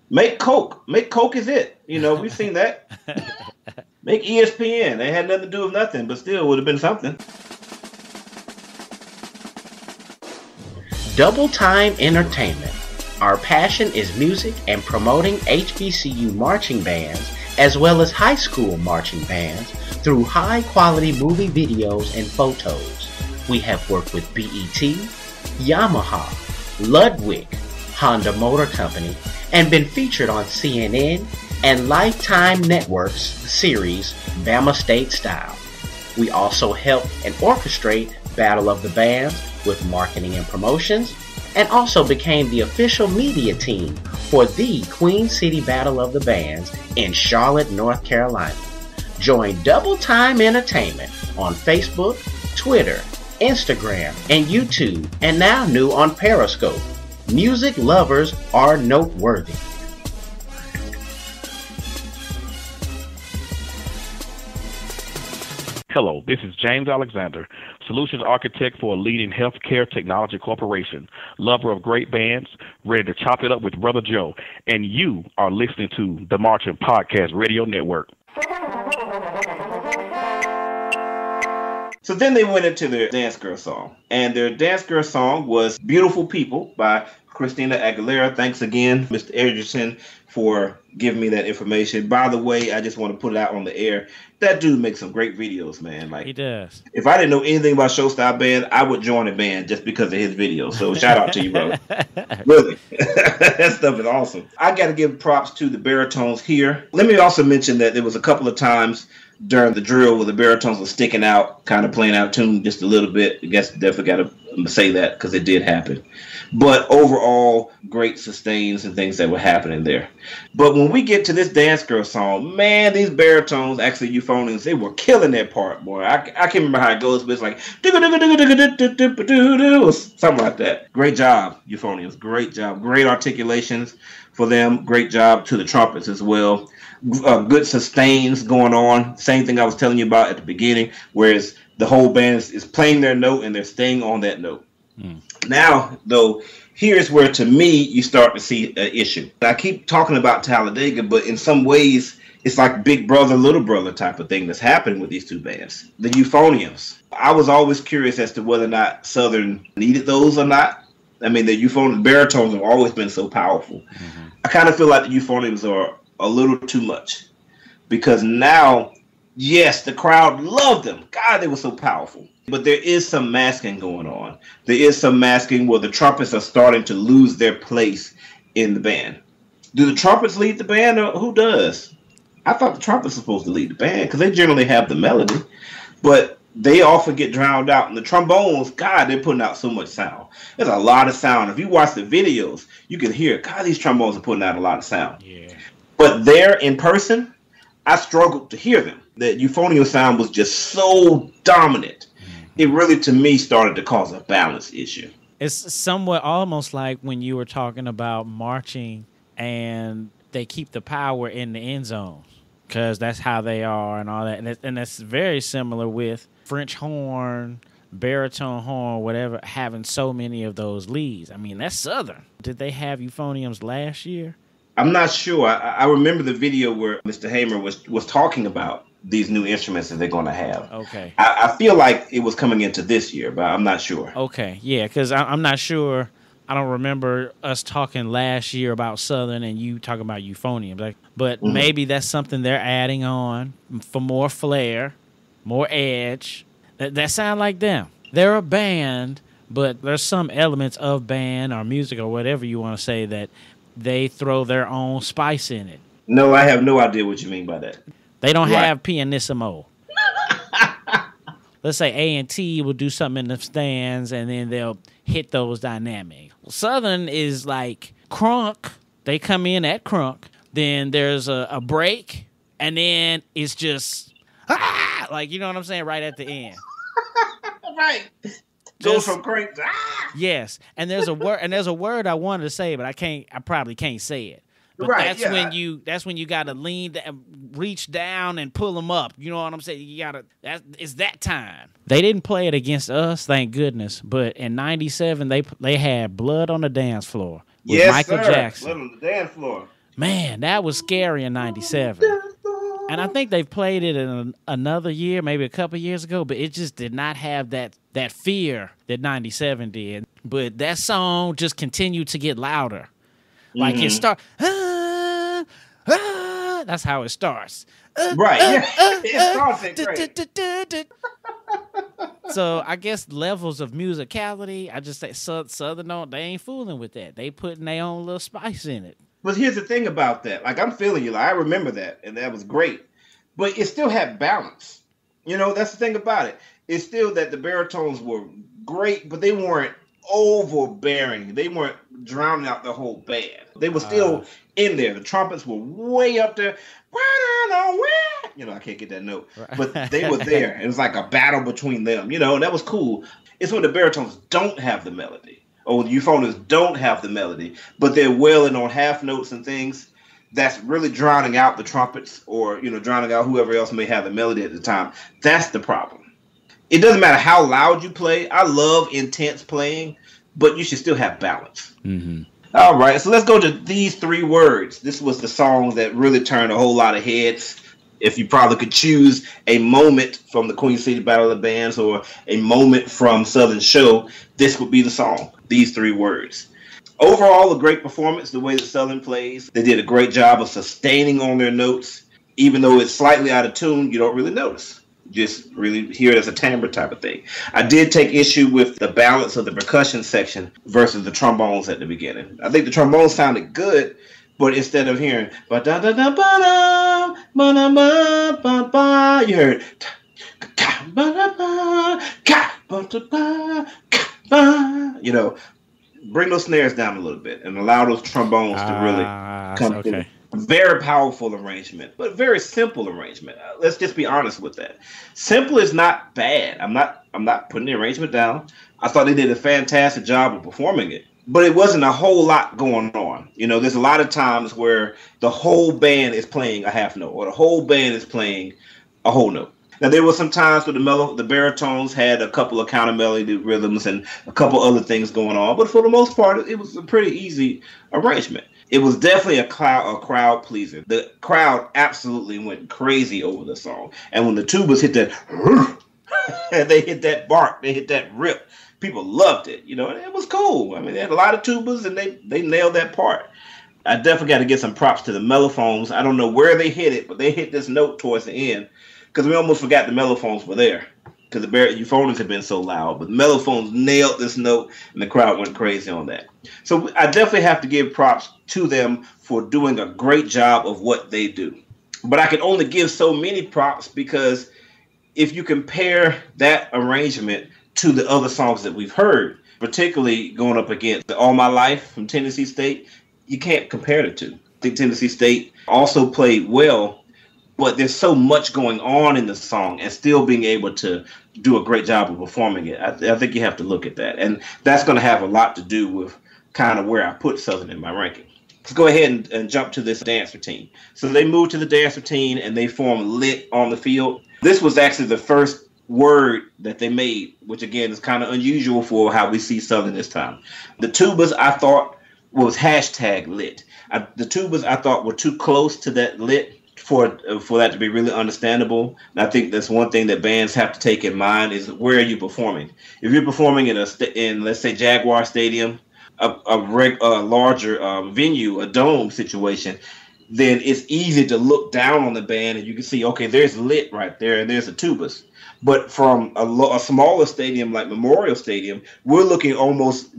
Make Coke. Make Coke is it. We've seen that. Make ESPN. They had nothing to do with nothing, but still would have been something. Double Time Entertainment. Our passion is music and promoting HBCU marching bands as well as high school marching bands through high quality movie videos and photos. We have worked with BET, Yamaha, Ludwig, Honda Motor Company, and been featured on CNN and Lifetime Network's series Bama State Style. We also help and orchestrate Battle of the Bands with marketing and promotions, and also became the official media team for the Queen City Battle of the Bands in Charlotte, North Carolina. Join Double Time Entertainment on Facebook, Twitter, Instagram, and YouTube, and now new on Periscope. Music lovers are noteworthy. Hello, this is James Alexander, Solutions Architect for a leading healthcare technology corporation, lover of great bands, ready to chop it up with Brother Joe, and you are listening to the Marching Podcast Radio Network. So then they went into their dance girl song, and their dance girl song was Beautiful People by Christina Aguilera. Thanks again, Mr. Edgerton, for giving me that information. By the way, I just want to put it out on the air. That dude makes some great videos, man. Like, he does. If I didn't know anything about Show Style Band, I would join a band just because of his videos. So shout out to you, brother. Really. That stuff is awesome. I got to give props to the baritones here. Let me also mention that there was a couple of times during the drill where the baritones were sticking out, kind of playing out tune just a little bit. I guess definitely got to say that because it did happen. But overall, great sustains and things that were happening there. But when we get to this dance girl song, man, these baritones, actually euphoniums, they were killing that part, boy. I can't remember how it goes, but it's like or something like that. Great job, euphoniums. Great job. Great articulations for them. Great job to the trumpets as well. Good sustains going on. Same thing I was telling you about at the beginning, whereas the whole band is playing their note and they're staying on that note. Now, though, here's where, to me, you start to see an issue. I keep talking about Talladega, but in some ways, it's like big brother, little brother type of thing that's happening with these two bands. The euphoniums. I was always curious as to whether or not Southern needed those or not. I mean, the euphonium, baritones have always been so powerful. I kind of feel like the euphoniums are a little too much because now, yes, the crowd loved them. God, they were so powerful. But there is some masking going on. There is some masking where the trumpets are starting to lose their place in the band. Do the trumpets lead the band, or who does? I thought the trumpets were supposed to lead the band because they generally have the melody. But they often get drowned out. And the trombones, God, they're putting out so much sound. There's a lot of sound. If you watch the videos, you can hear, God, these trombones are putting out a lot of sound. Yeah. But there in person, I struggled to hear them. The euphonium sound was just so dominant. It really, to me, started to cause a balance issue. It's somewhat almost like when you were talking about marching and they keep the power in the end zones because that's how they are and all that. And that's very similar with French horn, baritone horn, whatever, having so many of those leads. I mean, that's Southern. Did they have euphoniums last year? I'm not sure. I remember the video where Mr. Hamer was talking about these new instruments that they're going to have. Okay. I feel like it was coming into this year, but I'm not sure. Okay, yeah, because I'm not sure. I don't remember us talking last year about Southern and you talking about euphoniums. But maybe that's something they're adding on for more flair, more edge. That sound like them. They're a band, but there's some elements of band or music or whatever you want to say that they throw their own spice in it. No, I have no idea what you mean by that. They don't have pianissimo. Let's say A&T will do something in the stands, and then they'll hit those dynamics. Southern is like crunk. They come in at crunk. Then there's a break, and then it's just, like, you know what I'm saying, right at the end. Right. Goes from crank to Yes, and there's a word I wanted to say, but I probably can't say it. But that's when you gotta reach down and pull them up. You know what I'm saying? It's that time. They didn't play it against us, thank goodness. But in '97, they had Blood on the Dance Floor with Michael Jackson. Blood on the Dance Floor. Man, that was scary in '97. And I think they've played it in another year, maybe a couple years ago, but it just did not have that fear that '97 did. But that song just continued to get louder. Like it start, That's how it starts. Right. It starts it great. So I guess levels of musicality, I just say Southern, they ain't fooling with that. They putting their own little spice in it. But here's the thing about that. Like, I'm feeling you. Like, I remember that, and that was great. But it still had balance. You know, that's the thing about it. It's still that the baritones were great, but they weren't overbearing. They weren't drowning out the whole band. They were still in there. The trumpets were way up there. You know, I can't get that note. But they were there. It was like a battle between them. You know, and that was cool. It's when the baritones don't have the melody. Or the euphoniums don't have the melody, but they're wailing on half notes and things that's really drowning out the trumpets or, you know, drowning out whoever else may have the melody at the time. That's the problem. It doesn't matter how loud you play. I love intense playing, but you should still have balance. Mm-hmm. All right, so let's go to These Three Words. This was the song that really turned a whole lot of heads. If you probably could choose a moment from the Queen City Battle of the Bands or a moment from Southern Show, this would be the song, These Three Words. Overall, a great performance, the way that Southern plays. They did a great job of sustaining on their notes. Even though it's slightly out of tune, you don't really notice. You just really hear it as a timbre type of thing. I did take issue with the balance of the percussion section versus the trombones at the beginning. I think the trombones sounded good, but instead of hearing ba-da-da-da-ba-da, ba-da-ba-ba-ba, you heard you know, bring those snares down a little bit and allow those trombones to really come through. Very powerful arrangement, but very simple arrangement. Let's just be honest with that. Simple is not bad. I'm not putting the arrangement down. I thought they did a fantastic job of performing it, but it wasn't a whole lot going on. You know, there's a lot of times where the whole band is playing a half note or the whole band is playing a whole note. Now, there were some times where the baritones had a couple of counter melody rhythms and a couple other things going on, but for the most part, it was a pretty easy arrangement. It was definitely a crowd pleaser. The crowd absolutely went crazy over the song. And when the tubas hit that, they hit that bark, they hit that rip, people loved it. You know, and it was cool. I mean, they had a lot of tubas and they nailed that part. I definitely got to give some props to the mellophones. I don't know where they hit it, but they hit this note towards the end because we almost forgot the mellophones were there because the euphoniums had been so loud. But the mellophones nailed this note and the crowd went crazy on that. So I definitely have to give props to them for doing a great job of what they do. But I can only give so many props because if you compare that arrangement to the other songs that we've heard, particularly going up against All My Life from Tennessee State, you can't compare the two. I think Tennessee State also played well, but there's so much going on in the song and still being able to do a great job of performing it. I think you have to look at that. And that's going to have a lot to do with kind of where I put Southern in my ranking. Let's go ahead and jump to this dance routine. So they moved to the dance routine and they formed Lit on the Field. This was actually the first word that they made, which again is kind of unusual for how we see Southern this time. The tubas I thought was #lit. The tubas I thought were too close to that lit for that to be really understandable. And I think that's one thing that bands have to take in mind is where are you performing? If you're performing in let's say Jaguar Stadium, a larger venue, a dome situation, then it's easy to look down on the band and you can see, okay, there's lit right there and there's the tubas. But from a smaller stadium like Memorial Stadium, we're looking almost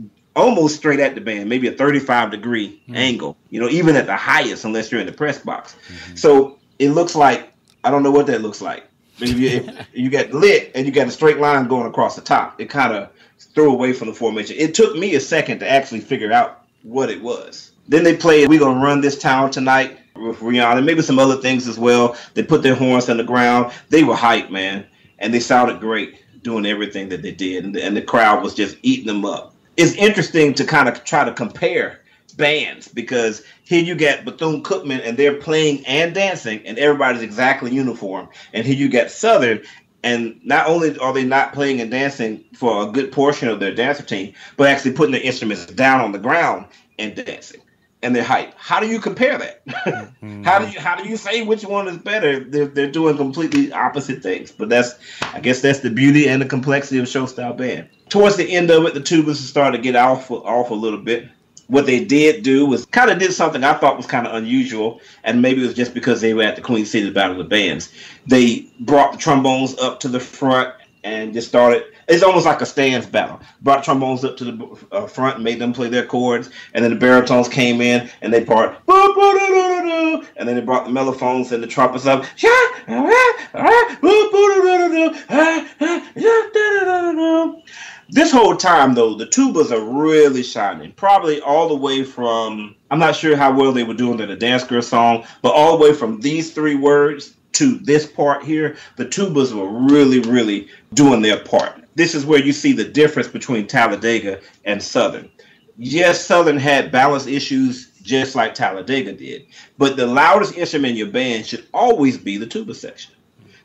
straight at the band, maybe a 35-degree angle, you know, even at the highest, unless you're in the press box. Mm-hmm. So it looks like, I don't know what that looks like. But if you got lit and you got a straight line going across the top, it kind of threw away from the formation. It took me a second to actually figure out what it was. Then they played We're Gonna Run This Town Tonight with Rihanna, maybe some other things as well. They put their horns on the ground. They were hyped, man. And they sounded great doing everything that they did. And the crowd was just eating them up. It's interesting to kind of try to compare bands because here you get Bethune Cookman and they're playing and dancing and everybody's exactly uniform. And here you get Southern and not only are they not playing and dancing for a good portion of their dance routine, but actually putting their instruments down on the ground and dancing. And they're hyped. How do you compare that? Mm-hmm. How do you say which one is better? They're doing completely opposite things. But I guess that's the beauty and the complexity of show style band. Towards the end of it, the tubas started to get off a little bit. What they did do was kind of did something I thought was kind of unusual, and maybe it was just because they were at the Queen City Battle of the Bands. They brought the trombones up to the front and just started. It's almost like a stands battle. Brought trombones up to the front and made them play their chords, and then the baritones came in and they part, and then they brought the mellophones and the trumpets up. This whole time, though, the tubas are really shining. Probably all the way from, I'm not sure how well they were doing in the Dance Girl song, but all the way from these three words to this part here, the tubas were really, really doing their part. This is where you see the difference between Talladega and Southern. Yes, Southern had balance issues just like Talladega did, but the loudest instrument in your band should always be the tuba section.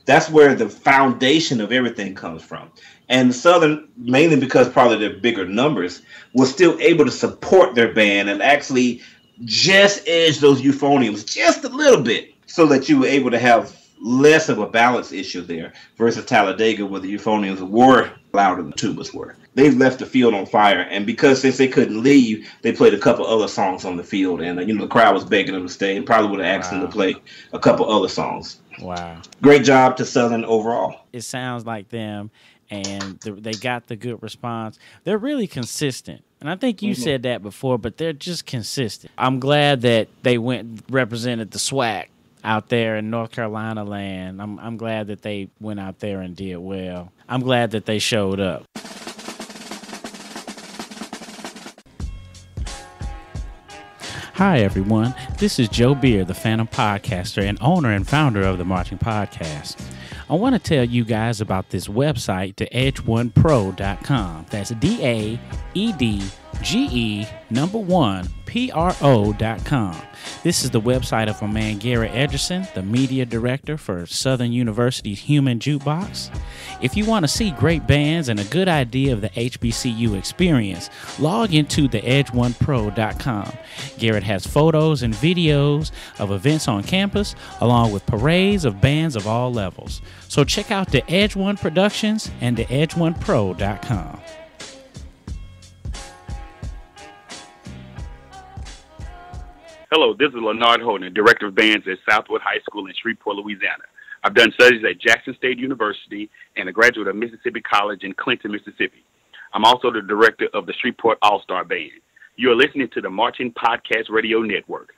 That's where the foundation of everything comes from. And Southern, mainly because probably their bigger numbers, was still able to support their band and actually just edge those euphoniums just a little bit so that you were able to have less of a balance issue there versus Talladega, where the euphoniums were louder than the tubas were. They left the field on fire, and because since they couldn't leave, they played a couple other songs on the field, and the crowd was begging them to stay and probably would have asked them to play a couple other songs. Wow. Great job to Southern overall. It sounds like them, and they got the good response. They're really consistent. And I think you said that before, but they're just consistent. I'm glad that they represented the SWAC out there in North Carolina land. I'm glad that they went out there and did well. I'm glad that they showed up. Hi, everyone. This is Joe Beard, the Phantom Podcaster and owner and founder of the Marching Podcast. I want to tell you guys about this website, theedge1pro.com. That's DAEDGE1pro.com. This is the website of my man Garrett Edgerson, the media director for Southern University's Human Jukebox. If you want to see great bands and a good idea of the HBCU experience, log into theedge1pro.com. Garrett has photos and videos of events on campus, along with parades of bands of all levels. So check out the Edge One Productions and theedge1pro.com. Hello, this is Leonard Holden, Director of Bands at Southwood High School in Shreveport, Louisiana. I've done studies at Jackson State University and a graduate of Mississippi College in Clinton, Mississippi. I'm also the director of the Shreveport All-Star Band. You are listening to the Marching Podcast Radio Network.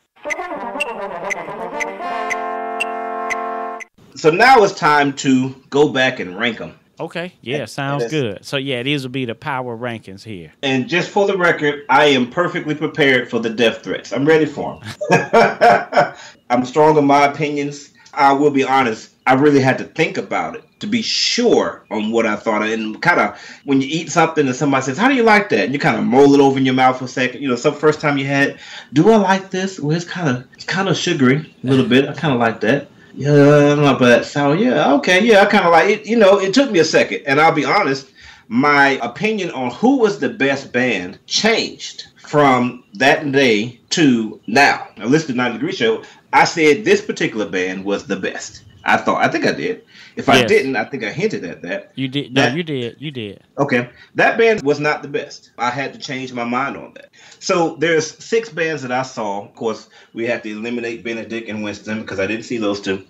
So now it's time to go back and rank them. Okay, yeah, sounds good. So, yeah, these will be the power rankings here. And just for the record, I am perfectly prepared for the death threats. I'm ready for them. I'm strong in my opinions. I will be honest, I really had to think about it to be sure on what I thought. And kind of when you eat something and somebody says, how do you like that? And you kind of roll it over in your mouth for a second. Some first time you had it, do I like this? Well, it's kind of sugary a little bit. I kind of like that. Yeah, not bad. So, yeah, okay, yeah, I kind of like it. It took me a second. And I'll be honest, my opinion on who was the best band changed from that day to now. I listened to 90 Degree Show. I said this particular band was the best. I think I did. If I didn't, I think I hinted at that. You did. No, you did. You did. Okay. That band was not the best. I had to change my mind on that. So there's 6 bands that I saw. Of course, we had to eliminate Benedict and Winston because I didn't see those two.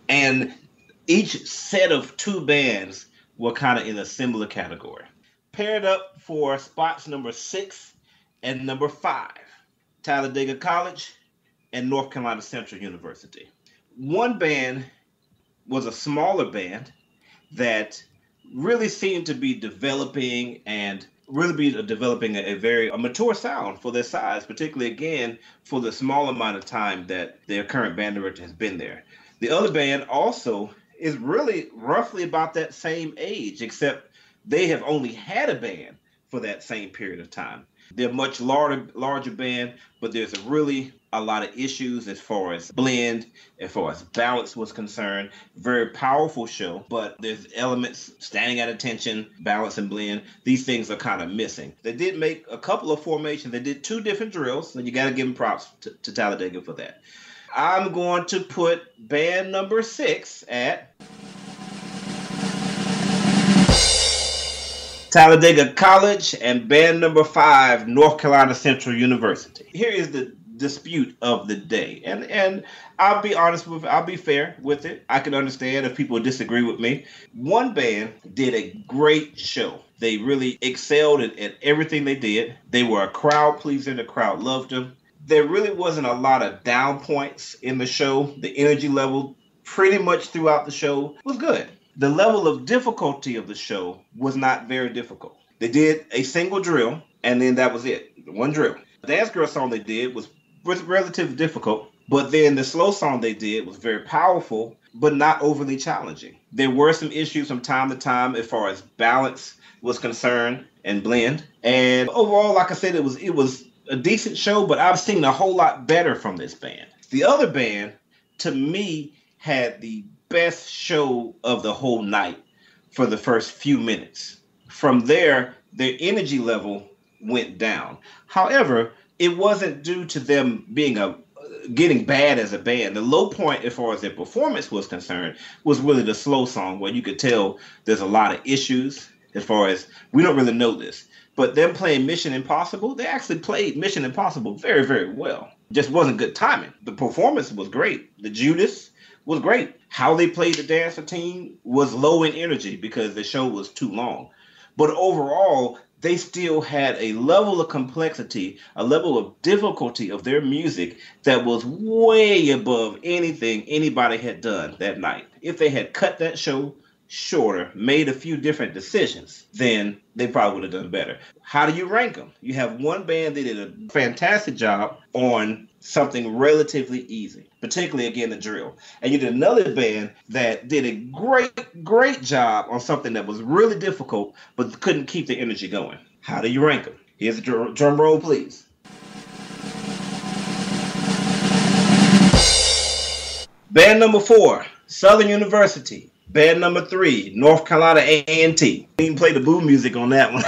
And each set of 2 bands were kind of in a similar category. Paired up for spots number 6 and number 5. Talladega College and North Carolina Central University. One band was a smaller band that really seemed to be developing and developing a very mature sound for their size, particularly, again, for the small amount of time that their current band director has been there. The other band also is really roughly about that same age, except they have only had a band for that same period of time. They're a much larger band, but there's a lot of issues as far as blend, as far as balance was concerned. Very powerful show, but there's elements standing at attention, balance and blend. These things are kind of missing. They did make a couple of formations. They did 2 different drills, and you got to give them props to Talladega for that. I'm going to put band number 6 at Talladega College, and band number 5, North Carolina Central University. Here is the dispute of the day, and I'll be honest with, I'll be fair with it. I can understand if people disagree with me. One band did a great show. They really excelled at everything they did. They were a crowd pleaser. The crowd loved them. There really wasn't a lot of down points in the show. The energy level pretty much throughout the show was good. The level of difficulty of the show was not very difficult. They did a single drill, and then that was it. One drill. The Dance Girl song they did was relatively difficult, but then the slow song they did was very powerful, but not overly challenging. There were some issues from time to time as far as balance was concerned and blend. And overall, like I said, it was a decent show, but I've seen a whole lot better from this band. The other band, to me, had the best show of the whole night for the first few minutes. From there, their energy level went down. However, it wasn't due to them getting bad as a band. The low point as far as their performance was concerned was really the slow song, where you could tell there's a lot of issues as far as we don't really know this. But them playing Mission Impossible, they actually played Mission Impossible very, very well. Just wasn't good timing. The performance was great. The Judas was great. How they played the dance routine was low in energy because the show was too long. But overall, they still had a level of complexity, a level of difficulty of their music that was way above anything anybody had done that night. If they had cut that show shorter, made a few different decisions, then they probably would have done better. How do you rank them? You have one band that did a fantastic job on something relatively easy, particularly, again, the drill. And you did another band that did a great job on something that was really difficult, but couldn't keep the energy going. How do you rank them? Here's a drum roll, please. Band number 4, Southern University. Band number 3, North Carolina A&T. We didn't play the boo music on that one.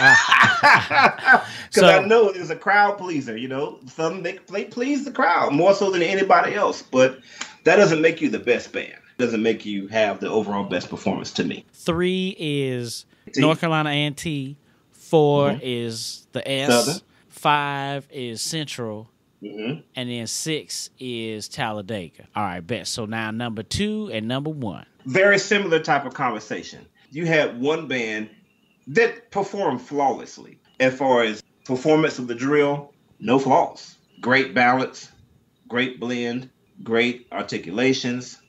Because I know it's a crowd pleaser, you know. Some they please the crowd more so than anybody else. But that doesn't make you the best band. It doesn't make you have the overall best performance to me. 3 is North Carolina A&T. 4 is the S. Southern. 5 is Central. Mm-hmm. And then 6 is Talladega. All right, bet. So now number 2 and number 1. Very similar type of conversation. You had one band that performed flawlessly. As far as performance of the drill, no flaws. Great balance, great blend, great articulations,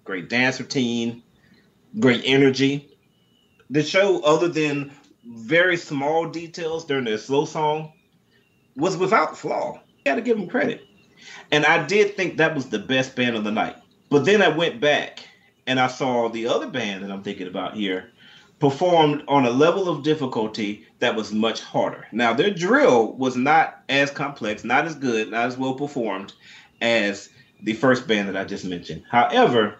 great dance routine, great energy. The show, other than very small details during their slow song, was without flaw. You got to give them credit. And I did think that was the best band of the night. But then I went back and I saw the other band that I'm thinking about here performed on a level of difficulty that was much harder. Now, their drill was not as complex, not as good, not as well performed as the first band that I just mentioned. However,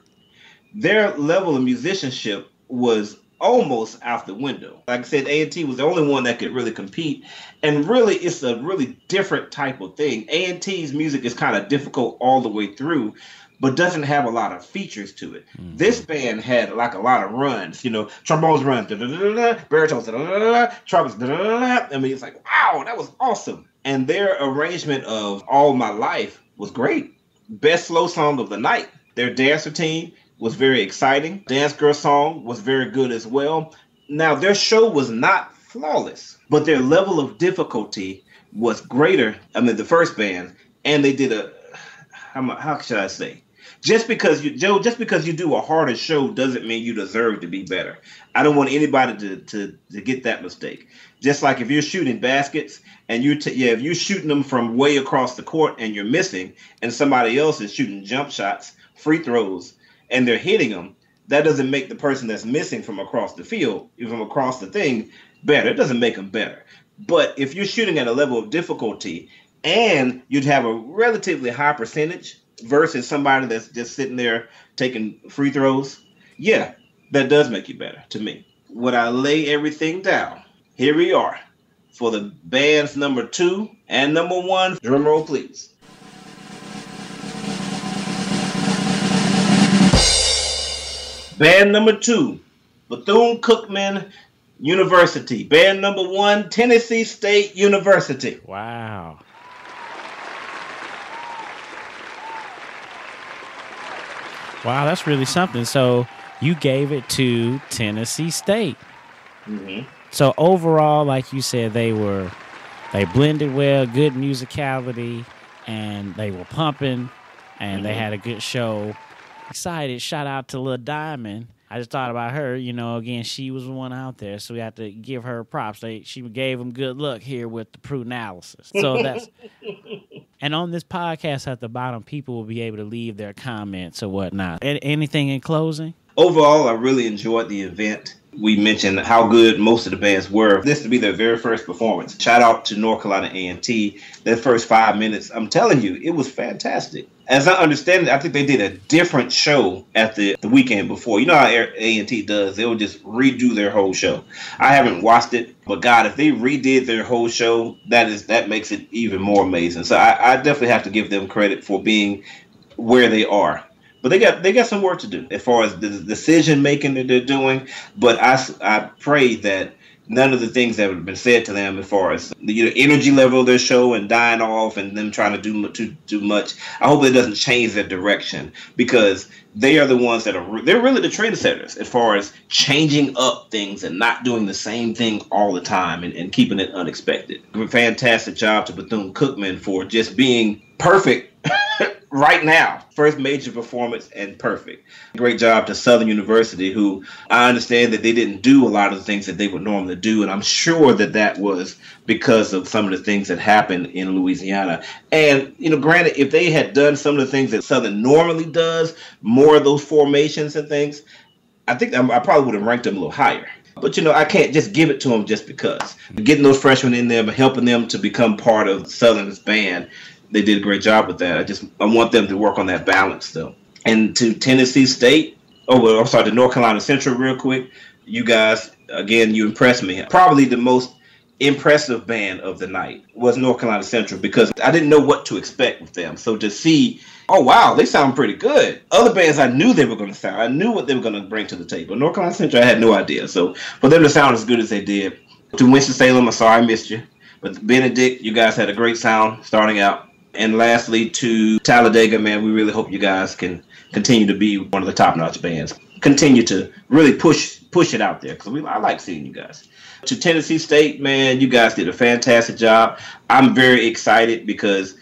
their level of musicianship was almost out the window. Like I said, A&T was the only one that could really compete. And really, it's a really different type of thing. A&T's music is kind of difficult all the way through, but doesn't have a lot of features to it. Mm-hmm. This band had like a lot of runs, you know, trombones run, baritones, trumpets, I mean, it's like, wow, that was awesome. And their arrangement of All My Life was great. Best slow song of the night. Their dance routine was very exciting. Dance Girl song was very good as well. Now, their show was not flawless, but their level of difficulty was greater. I mean, the first band, and they did how should I say? Just because you do a harder show doesn't mean you deserve to be better. I don't want anybody to get that mistake. Just like if you're shooting baskets and if you're shooting them from way across the court and you're missing, and somebody else is shooting jump shots, free throws, and they're hitting them, that doesn't make the person that's missing from across the field, from across the thing, better. It doesn't make them better. But if you're shooting at a level of difficulty and you'd have a relatively high percentage versus somebody that's just sitting there taking free throws, yeah, that does make you better to me. When I lay everything down, here we are for the bands number 2 and number 1. Drum roll, please. Band number 2, Bethune Cookman University. Band number 1, Tennessee State University. Wow. Wow, that's really something. So you gave it to Tennessee State. Mm-hmm. So overall, like you said, they blended well, good musicality, and they were pumping, and they had a good show. Excited. Shout out to Lil Diamond. I just thought about her. Again, she was the one out there, so we have to give her props. She gave them good luck here with the Prunalysis. So that's. And on this podcast at the bottom, people will be able to leave their comments or whatnot. Anything in closing? Overall, I really enjoyed the event. We mentioned how good most of the bands were. This to be their very first performance. Shout out to North Carolina A&T. Their first 5 minutes, I'm telling you, it was fantastic. As I understand it, I think they did a different show at the weekend before. You know how A&T does. They'll just redo their whole show. I haven't watched it, but God, if they redid their whole show, that makes it even more amazing. So I definitely have to give them credit for being where they are. But they got some work to do as far as the decision making that they're doing. But I pray that none of the things that have been said to them as far as the energy level of their show and dying off and them trying to do much, I hope it doesn't change their direction, because they are the ones they're really the trendsetters as far as changing up things and not doing the same thing all the time and keeping it unexpected. Fantastic job to Bethune Cookman for just being perfect right now. First major performance and perfect. Great job to Southern University, who I understand that they didn't do a lot of the things that they would normally do, and I'm sure that was because of some of the things that happened in Louisiana. And, granted, if they had done some of the things that Southern normally does, more of those formations and things, I think I probably would have ranked them a little higher. But, I can't just give it to them just because. Getting those freshmen in there, but helping them to become part of Southern's band, they did a great job with that. I want them to work on that balance, though. And to Tennessee State, to North Carolina Central real quick. You guys, again, you impressed me. Probably the most impressive band of the night was North Carolina Central, because I didn't know what to expect with them. So to see, oh, wow, they sound pretty good. Other bands, I knew they were going to sound. I knew what they were going to bring to the table. North Carolina Central, I had no idea. So for them to sound as good as they did. To Winston-Salem, I'm sorry I missed you. But Benedict, you guys had a great sound starting out. And lastly, to Talladega, man, we really hope you guys can continue to be one of the top-notch bands. Continue to really push it out there, because I like seeing you guys. To Tennessee State, man, you guys did a fantastic job. I'm very excited because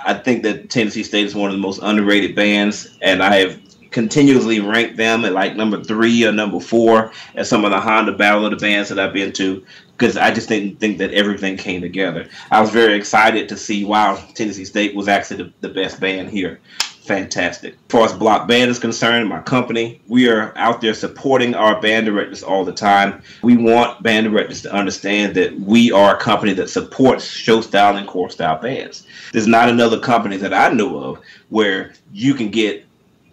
I think that Tennessee State is one of the most underrated bands, and I have continuously ranked them at like number 3 or number 4 at some of the Honda Battle of the bands that I've been to, because I just didn't think that everything came together. I was very excited to see, wow, Tennessee State was actually the best band here. Fantastic. As far as Block Band is concerned, my company, we are out there supporting our band directors all the time. We want band directors to understand that we are a company that supports show style and core style bands. There's not another company that I know of where you can get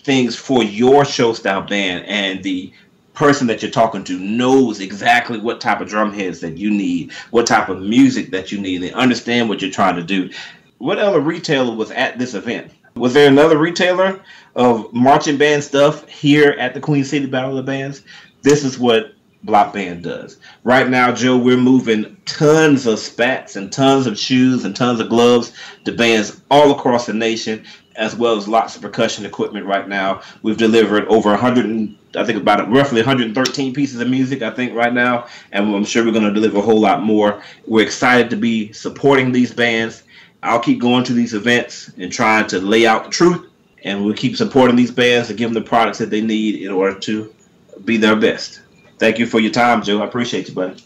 things for your show style band and the person that you're talking to knows exactly what type of drum heads that you need, what type of music that you need. They understand what you're trying to do. What other retailer was at this event? Was there another retailer of marching band stuff here at the Queen City Battle of the Bands? This is what Block Band does. Right now, Joe, we're moving tons of spats and tons of shoes and tons of gloves to bands all across the nation, as well as lots of percussion equipment right now. We've delivered over roughly 113 pieces of music, I think, right now, and I'm sure we're going to deliver a whole lot more. We're excited to be supporting these bands. I'll keep going to these events and trying to lay out the truth, and we'll keep supporting these bands and give them the products that they need in order to be their best. Thank you for your time, Joe. I appreciate you, buddy.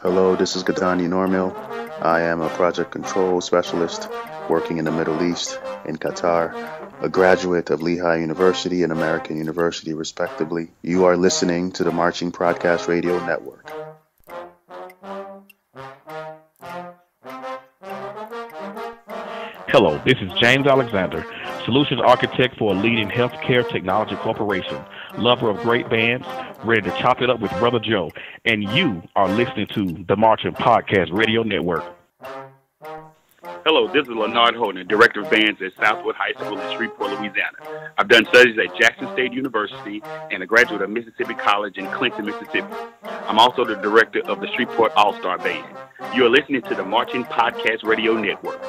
Hello, this is Gadani Normil. I am a project control specialist working in the Middle East, in Qatar, a graduate of Lehigh University and American University, respectively. You are listening to the Marching Podcast Radio Network. Hello, this is James Alexander, Solutions Architect for a leading healthcare technology corporation. lover of great bands, ready to chop it up with Brother Joe. And you are listening to the Marching Podcast Radio Network. Hello, this is Leonard Holden, Director of Bands at Southwood High School in Shreveport, Louisiana. I've done studies at Jackson State University and a graduate of Mississippi College in Clinton, Mississippi. I'm also the director of the Shreveport All-Star Band. You are listening to the Marching Podcast Radio Network.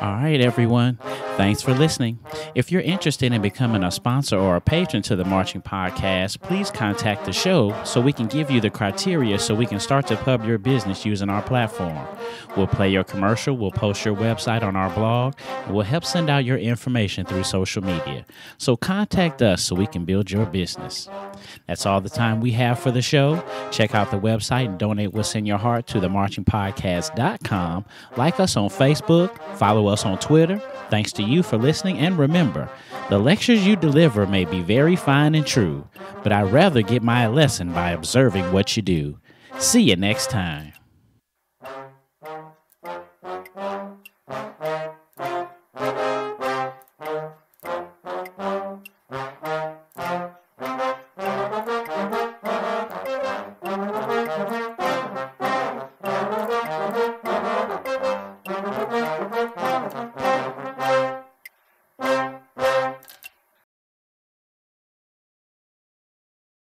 All right, everyone. Thanks for listening. If you're interested in becoming a sponsor or a patron to the Marching Podcast, please contact the show so we can give you the criteria so we can start to pub your business using our platform. We'll play your commercial, we'll post your website on our blog, and we'll help send out your information through social media. So contact us so we can build your business. That's all the time we have for the show. Check out the website and donate what's in your heart to themarchingpodcast.com. Like us on Facebook, follow us on Twitter. Thanks to you for listening, and remember, the lectures you deliver may be very fine and true, but I'd rather get my lesson by observing what you do. See you next time.